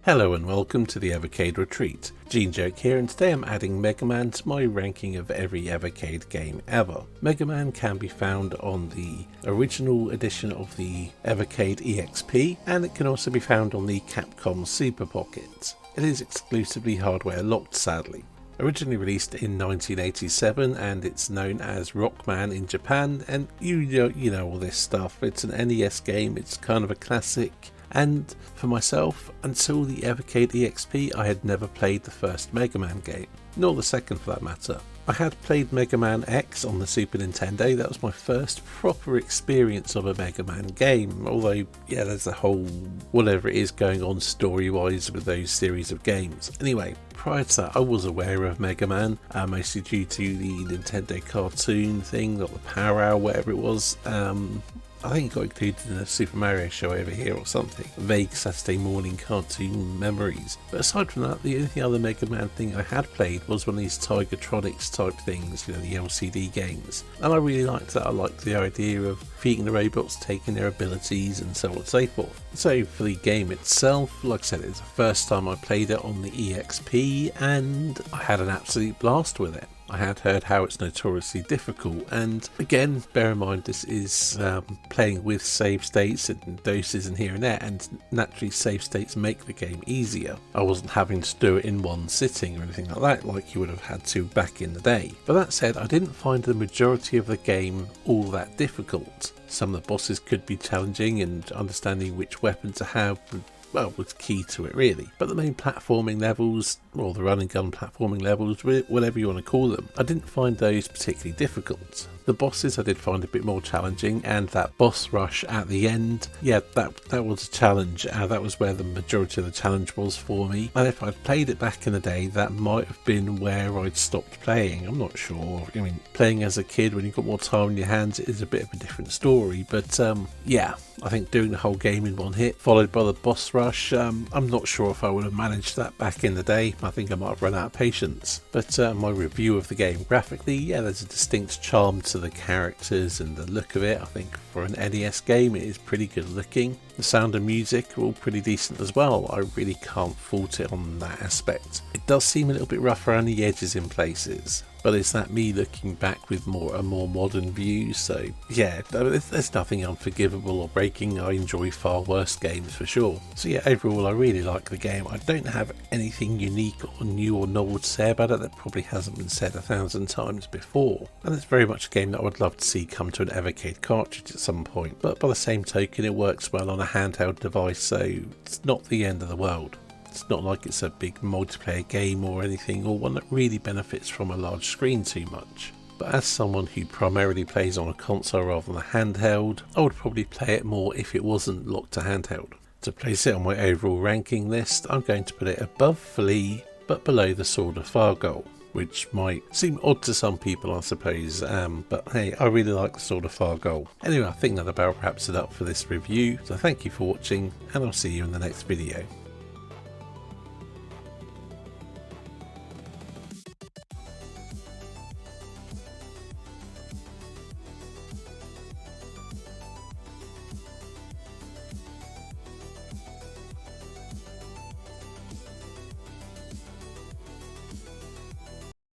Hello and welcome to the Evercade Retreat. Gene Joke here, and today I'm adding Megaman to my ranking of every Evercade game ever. Megaman can be found on the original edition of the Evercade EXP, and it can also be found on the Capcom Super Pocket. It is exclusively hardware locked, sadly. Originally released in 1987, and it's known as Rockman in Japan, and you know all this stuff. It's an NES game, it's kind of a classic. And for myself, until the Evercade EXP, I had never played the first Mega Man game, nor the second for that matter. I had played Mega Man X on the Super Nintendo. That was my first proper experience of a Mega Man game, although yeah, there's a whole whatever it is going on story wise with those series of games. Anyway, prior to that I was aware of Mega Man, mostly due to the Nintendo cartoon thing, not the Power Hour, whatever it was. I think it got included in a Super Mario show over here or something. Vague Saturday morning cartoon memories. But aside from that, the only other Mega Man thing I had played was one of these Tigertronics type things, you know, the LCD games. And I really liked that. I liked the idea of feeding the robots, taking their abilities and so on and so forth. So for the game itself, like I said, it's the first time I played it on the EXP and I had an absolute blast with it. I had heard how it's notoriously difficult, and again, bear in mind this is playing with save states and doses and here and there, and naturally save states make the game easier. I wasn't having to do it in one sitting or anything like that like you would have had to back in the day. But that said, I didn't find the majority of the game all that difficult. Some of the bosses could be challenging, and understanding which weapon to have was key to it really. But the main platforming levels, or the run and gun platforming levels, whatever you want to call them, I didn't find those particularly difficult. The bosses I did find a bit more challenging, and that boss rush at the end, yeah, that was a challenge. That was where the majority of the challenge was for me, and if I'd played it back in the day, that might have been where I'd stopped playing. I'm not sure. I mean, playing as a kid when you've got more time on your hands, it is a bit of a different story, but yeah, I think doing the whole game in one hit, followed by the boss rush, I'm not sure if I would have managed that back in the day. I think I might have run out of patience. But my review of the game, graphically, yeah, there's a distinct charm to the characters and the look of it. I think for an NES game it is pretty good looking. The sound and music are all pretty decent as well. I really can't fault it on that aspect. It does seem a little bit rough around the edges in places, but it's that me looking back with a more modern view. So yeah, there's nothing unforgivable or breaking. I enjoy far worse games for sure. So yeah, overall I really like the game. I don't have anything unique or new or novel to say about it that probably hasn't been said 1,000 times before, and it's very much a game that I would love to see come to an Evercade cartridge at some point. But by the same token, it works well on a handheld device, so it's not the end of the world. It's not like it's a big multiplayer game or anything, or one that really benefits from a large screen too much. But as someone who primarily plays on a console rather than a handheld, I would probably play it more if it wasn't locked to handheld. To place it on my overall ranking list, I'm going to put it above Flea, but below the Sword of Fargoal, which might seem odd to some people, I suppose, but hey, I really like the Sword of Fargoal. Anyway, I think that about wraps it up for this review, so thank you for watching, and I'll see you in the next video.